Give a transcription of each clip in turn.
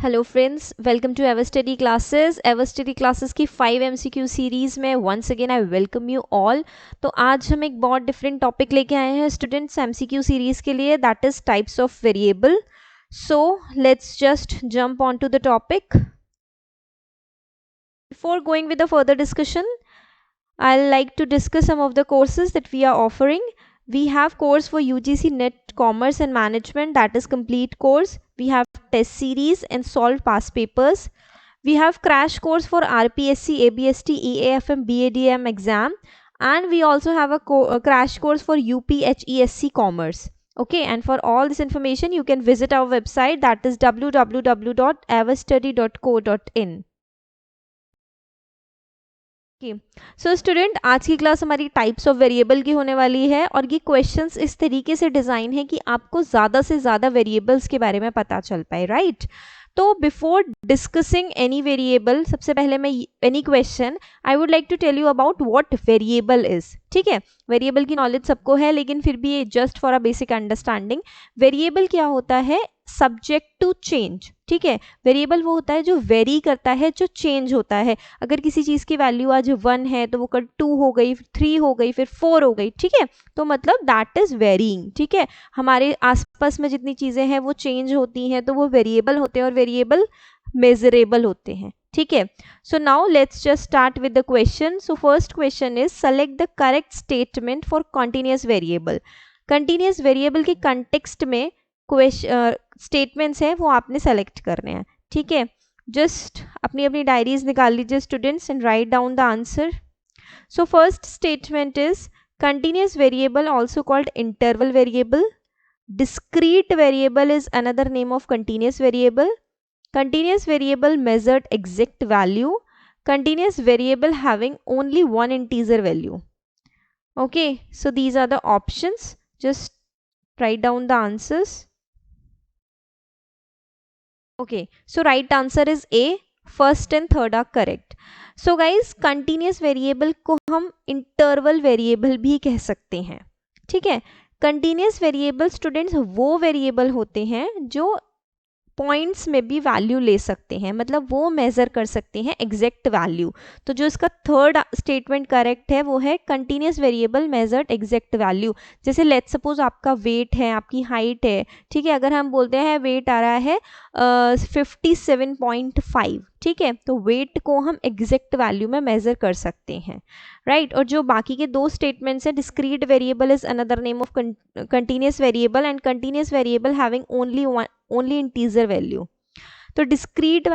Hello friends, welcome to ever study classes. Ever study classes की 5 MCQ series में once again I welcome you all. तो आज हम एक बहुत डिफरेंट टॉपिक लेके आए हैं स्टूडेंट्स MCQ सीरीज़ के लिए, that is types of variable. So let's just jump on to the topic. Before going with the further discussion, I'd like to discuss some of the courses that we are offering. We have course for UGC NET Commerce and Management, that is complete course. We have test series and solved past papers. We have crash course for RPSC, ABST, EAFM, BADM exam, and we also have a crash course for UPHESC Commerce. Okay, and for all this information you can visit our website, that is www.everstudy.co.in. So student, आज की class हमारी types of variable की होने वाली है और ये questions इस तरीके से डिज़ाइन है कि आपको ज़्यादा से ज़्यादा वेरिएबल्स के बारे में पता चल पाए, राइट? तो बिफोर डिस्कसिंग एनी वेरिएबल, सबसे पहले मैं any question, I would like to tell you about what variable is. ठीक है, वेरिएबल की नॉलेज सबको है, लेकिन फिर भी ये just for a basic understanding. Variable क्या होता है? Subject to change. ठीक है, वेरिएबल वो होता है जो वेरी करता है, जो चेंज होता है। अगर किसी चीज़ की वैल्यू आज 1 है तो वो कल 2 हो गई, फिर 3 हो गई, फिर 4 हो गई। ठीक है, तो मतलब दैट इज वेरीइंग। ठीक है, हमारे आसपास में जितनी चीज़ें हैं वो चेंज होती हैं, तो वो वेरिएबल होते हैं और वेरिएबल मेजरेबल होते हैं। ठीक है, so now let's just start with the question. So first question is select the correct statement for continuous variable. Continuous variable के कंटेक्स्ट में स्टेटमेंट्स हैं वो आपने सेलेक्ट करने हैं। ठीक है, जस्ट अपनी अपनी डायरीज निकाल लीजिए students and write down the answer. So first statement is continuous variable also called interval variable. Discrete variable is another name of continuous variable. Continuous variable measured exact value. Continuous variable having only one integer value. Okay, so these are the options. Just write down the answers. Okay, so right answer is A. First and third are correct. So guys, continuous variable को हम interval variable भी कह सकते हैं। ठीक है, continuous variable students वो variable होते हैं जो पॉइंट्स में भी वैल्यू ले सकते हैं, मतलब वो मेजर कर सकते हैं एग्जैक्ट वैल्यू। तो जो इसका थर्ड स्टेटमेंट करेक्ट है वो है continuous variable measured exact value. जैसे लेट्स सपोज आपका वेट है, आपकी हाइट है। ठीक है, अगर हम बोलते हैं वेट आ रहा है 57.5, ठीक है, तो वेट को हम एग्जैक्ट वैल्यू में मेजर कर सकते हैं, राइट। और जो बाकी के दो स्टेटमेंट्स हैं, discrete variable is another name of continuous variable and continuous variable having only integer value. तो डिस्क्रीट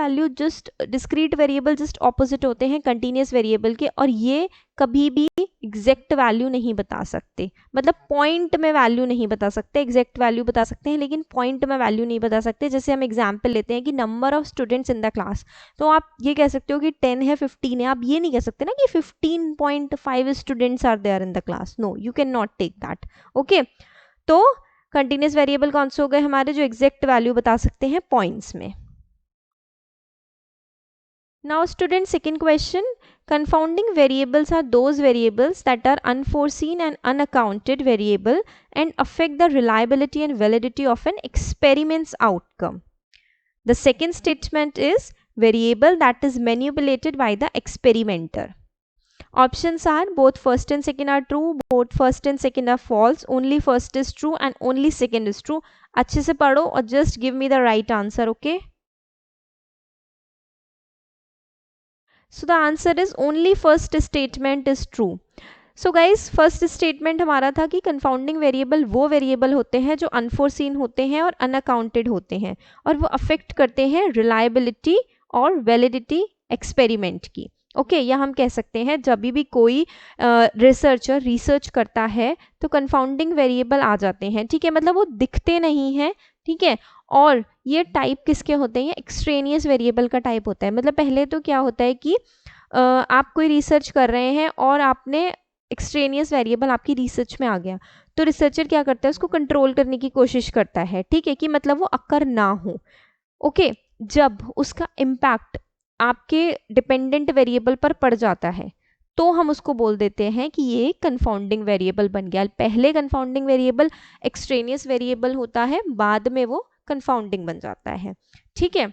वेरिएबल जस्ट ऑपोजिट होते हैं कंटिन्यूस वेरिएबल के, और ये कभी भी एग्जैक्ट वैल्यू नहीं बता सकते, मतलब पॉइंट में वैल्यू नहीं बता सकते। एग्जैक्ट वैल्यू बता सकते हैं लेकिन पॉइंट में वैल्यू नहीं बता सकते। जैसे हम एग्जाम्पल लेते हैं कि number of students in the class, तो आप ये कह सकते हो कि 10 है, 15 है, आप ये नहीं कह सकते ना कि 15.5 students are there in the class. No, you can not take that. Okay, तो कंटिन्यूस वेरिएबल कौन से हो गए हमारे? जो एग्जैक्ट वैल्यू बता सकते हैं पॉइंट्स में। Now students, second question, confounding variables are those variables that are unforeseen and unaccounted variable and affect the reliability and validity of an experiment's outcome. The second statement is variable that is manipulated by the experimenter. Options are both first and second are true, both first and second are false, only first is true and only second is true. अच्छे से पढ़ो और just give me the right answer, okay? So the answer is only first statement is true. So guys, first statement हमारा था कि confounding variable वो variable होते हैं जो अनफोर्सीन होते हैं और अनअकाउंटेड होते हैं, और वो अफेक्ट करते हैं रिलायबिलिटी और वैलिडिटी एक्सपेरिमेंट की। ओके, या हम कह सकते हैं जब भी कोई रिसर्चर रिसर्च करता है तो कंफाउंडिंग वेरिएबल आ जाते हैं। ठीक है, मतलब वो दिखते नहीं हैं। ठीक है, और ये टाइप किसके होते हैं? एक्सट्रेनियस वेरिएबल का टाइप होता है। मतलब पहले तो क्या होता है कि आप कोई रिसर्च कर रहे हैं और आपने एक्सट्रेनियस वेरिएबल आपकी रिसर्च में आ गया, तो रिसर्चर क्या करता है? उसको कंट्रोल करने की कोशिश करता है। ठीक है, कि मतलब वो अकर ना हो। ओके, जब उसका इम्पैक्ट आपके डिपेंडेंट वेरिएबल पर पड़ जाता है तो हम उसको बोल देते हैं कि ये कंफाउंडिंग वेरिएबल बन गया। पहले कंफाउंडिंग वेरिएबल एक्सट्रेनियस वेरिएबल होता है, बाद में वो कंफाउंडिंग बन जाता है। ठीक है,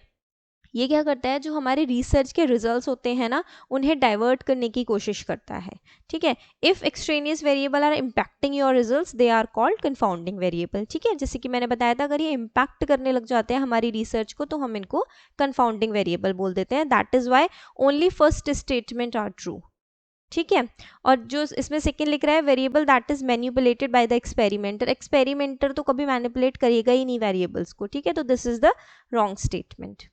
ये क्या करता है, जो हमारे रिसर्च के रिजल्ट्स होते हैं ना, उन्हें डाइवर्ट करने की कोशिश करता है, ठीक है। If extraneous variable are impacting your results they are called confounding variable, ठीक है। जैसे कि मैंने बताया था, अगर ये इम्पैक्ट करने लग जाते हैं हमारी रिसर्च को तो हम इनको कंफाउंडिंग वेरिएबल बोल देते हैं। That is why only first statement are true, ठीक है। और जो इसमें सेकंड लिख रहा है, variable that is manipulated by the experimenter, experimenter तो कभी मैनिपुलेट करेगा ही नहीं वेरिएबल्स को, ठीक है। तो this is the wrong statement.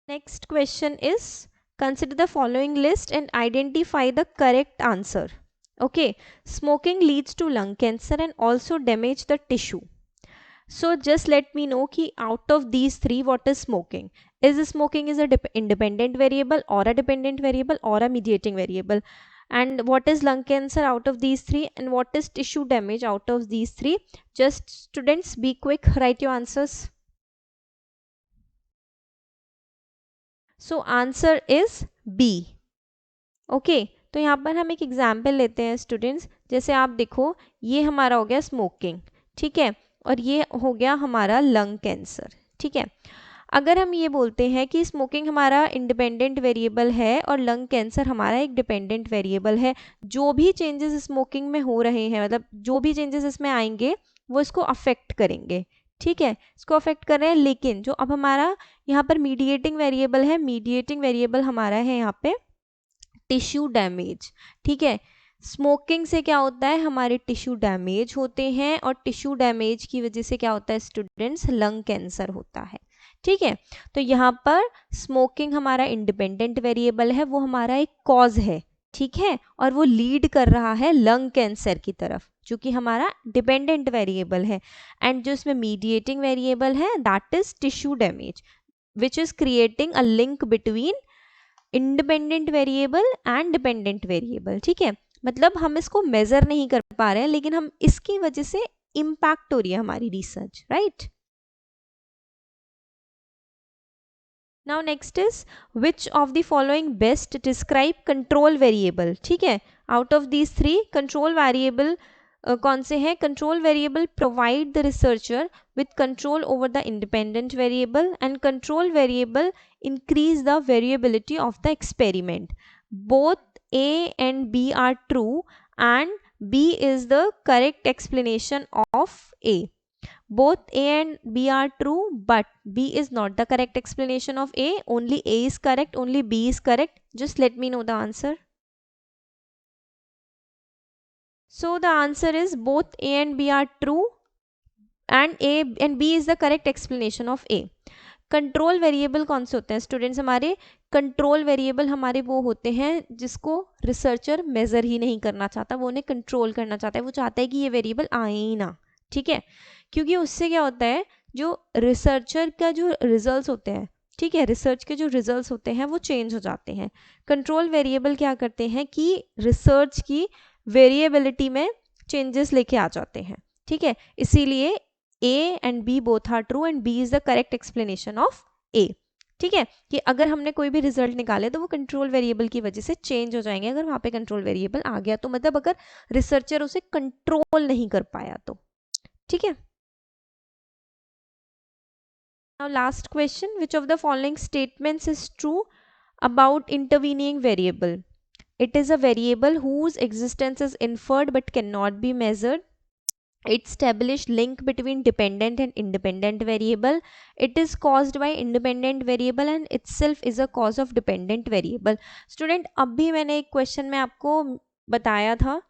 Next question is, consider the following list and identify the correct answer. Okay, smoking leads to lung cancer and also damage the tissue. So just let me know कि out of these three what is smoking? Is smoking is a independent variable or a dependent variable or a mediating variable? And what is lung cancer out of these three, and what is tissue damage out of these three? Just students be quick, write your answers. So answer is B. Okay, तो यहाँ पर हम एक example लेते हैं students. जैसे आप देखो, ये हमारा हो गया स्मोकिंग, ठीक है, और ये हो गया हमारा लंग कैंसर, ठीक है। अगर हम ये बोलते हैं कि स्मोकिंग हमारा इंडिपेंडेंट वेरिएबल है और लंग कैंसर हमारा एक डिपेंडेंट वेरिएबल है, जो भी चेंजेस स्मोकिंग में हो रहे हैं, मतलब जो भी चेंजेस इसमें आएंगे वो इसको अफेक्ट करेंगे, ठीक है, इसको अफेक्ट कर रहे हैं। लेकिन जो अब हमारा यहाँ पर मीडिएटिंग वेरिएबल है, मीडिएटिंग वेरिएबल हमारा है यहाँ पे टिश्यू डैमेज, ठीक है। स्मोकिंग से क्या होता है, हमारे टिश्यू डैमेज होते हैं, और टिश्यू डैमेज की वजह से क्या होता है स्टूडेंट्स, लंग कैंसर होता है, ठीक है। तो यहाँ पर स्मोकिंग हमारा इंडिपेंडेंट वेरिएबल है, वो हमारा एक कॉज है, ठीक है, और वो लीड कर रहा है लंग कैंसर की तरफ, जो कि हमारा डिपेंडेंट वेरिएबल है। एंड जो इसमें मीडिएटिंग वेरिएबल है that is tissue damage, which is creating a link between independent variable and dependent variable, ठीक है। मतलब हम इसको मेजर नहीं कर पा रहे हैं, लेकिन हम इसकी वजह से इम्पैक्ट हो रही है हमारी research, right. Now next is which of the following best describe control variable, ठीक है। Out of these three control variable कौन से हैं? Control variable provide the researcher with control over the independent variable, and control variable increase the variability of the experiment. Both A and B are true and B is the correct explanation of A. Both A and B are true, but B is not the correct explanation of A. Only A is correct, only B is correct. Just let me know the answer. So the answer is both A and B are true and A and B is the correct explanation of A. Control variable कौन से होते हैं students? हमारे control variable हमारे वो होते हैं जिसको रिसर्चर मेजर ही नहीं करना चाहता, वो उन्हें कंट्रोल करना चाहता है, वो चाहता है कि ये वेरिएबल आए ही ना, ठीक है। क्योंकि उससे क्या होता है, जो रिसर्चर का जो रिजल्ट्स होते हैं, ठीक है, रिसर्च के जो रिजल्ट्स होते हैं वो चेंज हो जाते हैं। कंट्रोल वेरिएबल क्या करते हैं कि रिसर्च की वेरिएबिलिटी में चेंजेस लेके आ जाते हैं, ठीक है। इसीलिए A and B both are true and B is the correct explanation of A, ठीक है। कि अगर हमने कोई भी रिजल्ट निकाले तो वो कंट्रोल वेरिएबल की वजह से चेंज हो जाएंगे, अगर वहाँ पे कंट्रोल वेरिएबल आ गया तो, मतलब अगर रिसर्चर उसे कंट्रोल नहीं कर पाया तो, ठीक है। Now last question, which of the following statements is true about intervening variable? It is a variable whose existence is inferred but cannot be measured. It established link between dependent and independent variable. It is caused by independent variable and itself is a cause of dependent variable. Student, अभी मैंने एक question में आपको बताया था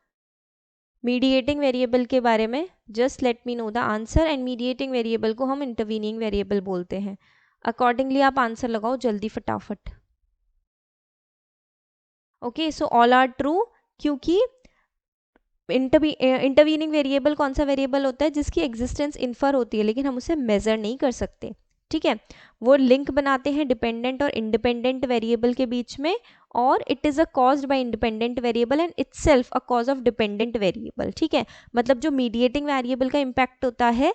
mediating variable के बारे में। Just let me know the answer. And mediating variable को हम इंटरवीनिंग वेरिएबल बोलते हैं। अकॉर्डिंगली आप आंसर लगाओ जल्दी फटाफट। Okay, so all are true, क्योंकि इंटरवीनिंग वेरिएबल कौन सा वेरिएबल होता है जिसकी एग्जिस्टेंस इन्फर होती है लेकिन हम उसे मेजर नहीं कर सकते, ठीक है। वो लिंक बनाते हैं डिपेंडेंट और इंडिपेंडेंट वेरिएबल के बीच में, और it is a caused by independent variable and itself a cause of dependent variable, ठीक है। मतलब जो मीडिएटिंग वेरिएबल का इम्पैक्ट होता है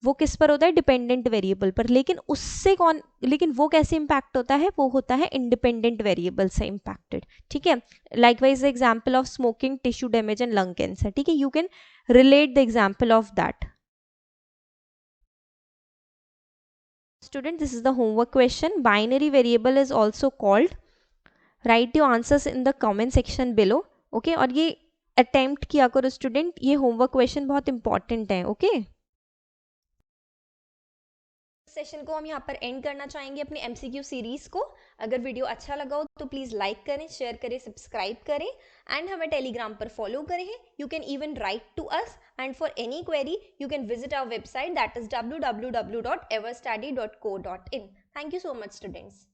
वो किस पर होता है? डिपेंडेंट वेरिएबल पर। लेकिन वो कैसे इम्पैक्ट होता है? वो होता है इंडिपेंडेंट वेरिएबल से इम्पैक्टेड, ठीक है। Likewise the example of smoking, tissue damage and lung cancer, ठीक है। You can relate the example of that. student, this is the homework question. Binary variable is also called. Write your answers in the comment section below. Okay, और ये attempt किया करो student, ये homework question बहुत important है. Okay, session को हम यहाँ पर एंड करना चाहेंगे अपने MCQ सीरीज को. अगर वीडियो अच्छा लगा हो तो प्लीज़ लाइक करें, शेयर करें, सब्सक्राइब करें एंड हमें टेलीग्राम पर फॉलो करें. You can even write to us and for any query you can visit our website that is www.everstudy.co.in. Thank you so much students.